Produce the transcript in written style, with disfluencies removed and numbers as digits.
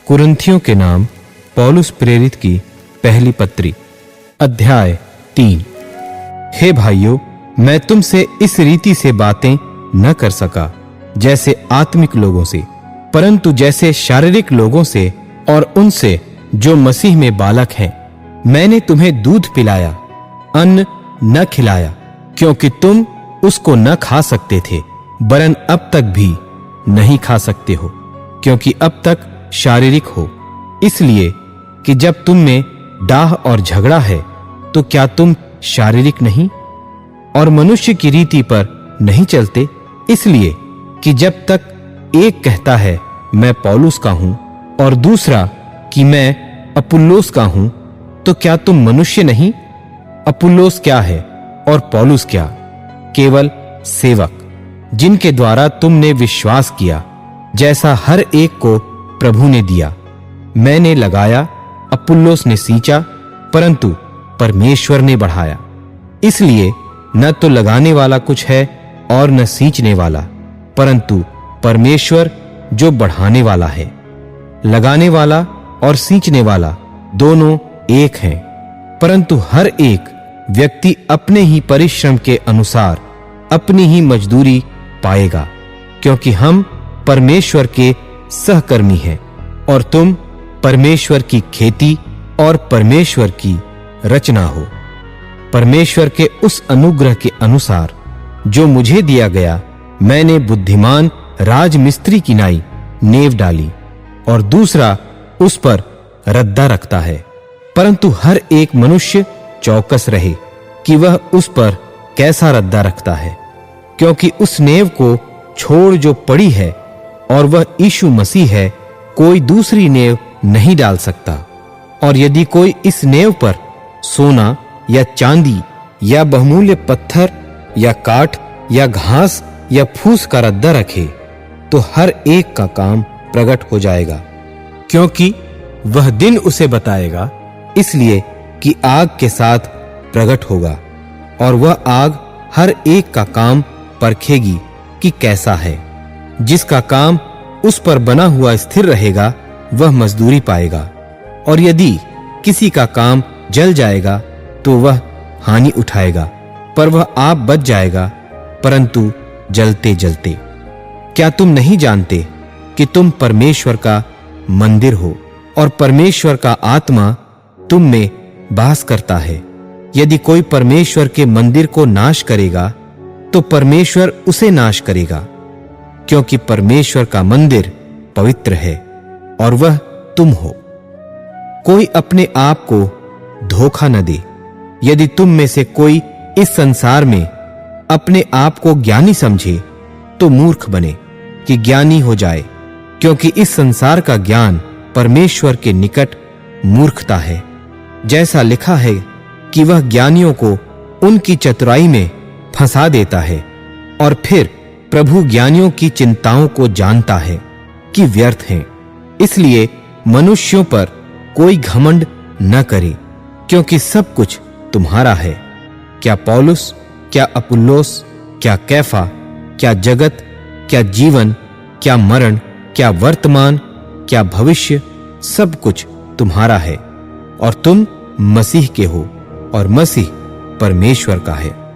कुरिन्थियों के नाम पौलुस प्रेरित की पहली पत्री, अध्याय 3। हे भाइयों, मैं तुमसे इस रीति से बातें न कर सका जैसे आत्मिक लोगों से, परंतु जैसे शारीरिक लोगों से और उनसे जो मसीह में बालक हैं। मैंने तुम्हें दूध पिलाया, अन्न न खिलाया, क्योंकि तुम उसको न खा सकते थे, वरन अब तक भी नहीं खा सकते हो, क्योंकि अब तक शारीरिक हो। इसलिए कि जब तुम में डाह और झगड़ा है, तो क्या तुम शारीरिक नहीं और मनुष्य की रीति पर नहीं चलते? इसलिए कि जब तक एक कहता है मैं पौलुस का हूं और दूसरा कि मैं अपुल्लोस का हूं, तो क्या तुम मनुष्य नहीं? अपुल्लोस क्या है और पौलुस क्या? केवल सेवक, जिनके द्वारा तुमने विश्वास किया, जैसा हर एक को प्रभु ने दिया। मैंने लगाया, अपुल्लोस ने सींचा, परंतु परमेश्वर ने बढ़ाया। इसलिए न तो लगाने वाला कुछ है और न सींचने वाला, परंतु परमेश्वर जो बढ़ाने वाला है। लगाने वाला और सींचने वाला दोनों एक हैं, परंतु हर एक व्यक्ति अपने ही परिश्रम के अनुसार अपनी ही मजदूरी पाएगा, क्योंकि हम परमेश्वर के सहकर्मी हैं और तुम परमेश्वर की खेती और परमेश्वर की रचना हो। परमेश्वर के उस अनुग्रह के अनुसार जो मुझे दिया गया, मैंने बुद्धिमान राजमिस्त्री की नाई नेव डाली और दूसरा उस पर रद्दा रखता है। परंतु हर एक मनुष्य चौकस रहे कि वह उस पर कैसा रद्दा रखता है, क्योंकि उस नेव को छोड़ जो पड़ी है और वह यीशु मसीह है, कोई दूसरी नेव नहीं डाल सकता। और यदि कोई इस नेव पर सोना या चांदी या बहुमूल्य पत्थर या काठ या घास या फूस का रद्दा रखे, तो हर एक का काम प्रकट हो जाएगा, क्योंकि वह दिन उसे बताएगा, इसलिए कि आग के साथ प्रकट होगा, और वह आग हर एक का काम परखेगी कि कैसा है। जिसका काम उस पर बना हुआ स्थिर रहेगा, वह मजदूरी पाएगा, और यदि किसी का काम जल जाएगा तो वह हानि उठाएगा, पर वह आप बच जाएगा, परंतु जलते जलते। क्या तुम नहीं जानते कि तुम परमेश्वर का मंदिर हो और परमेश्वर का आत्मा तुम में वास करता है? यदि कोई परमेश्वर के मंदिर को नाश करेगा, तो परमेश्वर उसे नाश करेगा, क्योंकि परमेश्वर का मंदिर पवित्र है और वह तुम हो। कोई अपने आप को धोखा न दे। यदि तुम में से कोई इस संसार में अपने आप को ज्ञानी समझे, तो मूर्ख बने कि ज्ञानी हो जाए, क्योंकि इस संसार का ज्ञान परमेश्वर के निकट मूर्खता है। जैसा लिखा है कि वह ज्ञानियों को उनकी चतुराई में फंसा देता है, और फिर प्रभु ज्ञानियों की चिंताओं को जानता है कि व्यर्थ हैं। इसलिए मनुष्यों पर कोई घमंड न करे, क्योंकि सब कुछ तुम्हारा है। क्या पौलुस, क्या अपुल्लोस, क्या कैफा, क्या जगत, क्या जीवन, क्या मरण, क्या वर्तमान, क्या भविष्य, सब कुछ तुम्हारा है, और तुम मसीह के हो और मसीह परमेश्वर का है।